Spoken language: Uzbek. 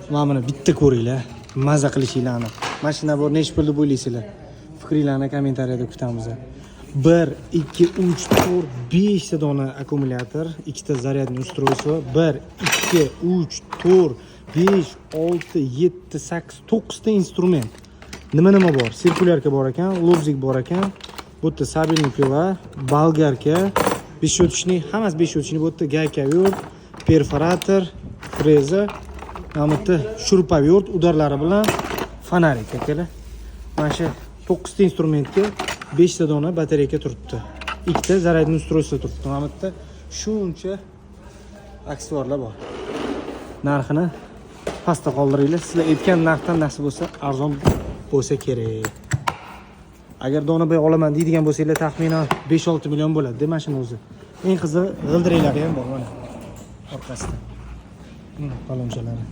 Mana buni bitta ko'ringlar, maza qilishinglarni. Mashina bor, necha pul deb o'ylaysizlar? Fikringlarni kommentariyada kutamiz. 1, 2, 3, 4, 5 ta dona akkumulyator, 2 ta zaryadniy устройство, 1, 2, 3, 4, 5, 6, 7, 8, 9 ta instrument. Nima bor? Sirkulyarka bor ekan, lobzik bor ekan. Bu yerda sabelniki va bolgarka, besho'tishni, hammasi besho'tishni. Bu yerda gaykavyurt, perforator, freza, mana bu yerda shurpavyurt udarlari bilan fonarik akalar. Mana shu 9 ta instrumentga 5 ta dona batareyka turibdi. 2 ta zaryadniy устройство turibdi. Mana bu yerda shuncha aksessuarlar bor. Narxini pastda qoldiringlar. Sizlar aytgan narxdan nasib bo'lsa, arzon bo'lsa kerak. Agar dona boy olaman deydigan bo'lsanglar, taxminan 5-6 million bo'ladi, mashina o'zi. Eng qizig'i g'ildiraklari ham bor mana orqasida. Palonjalari.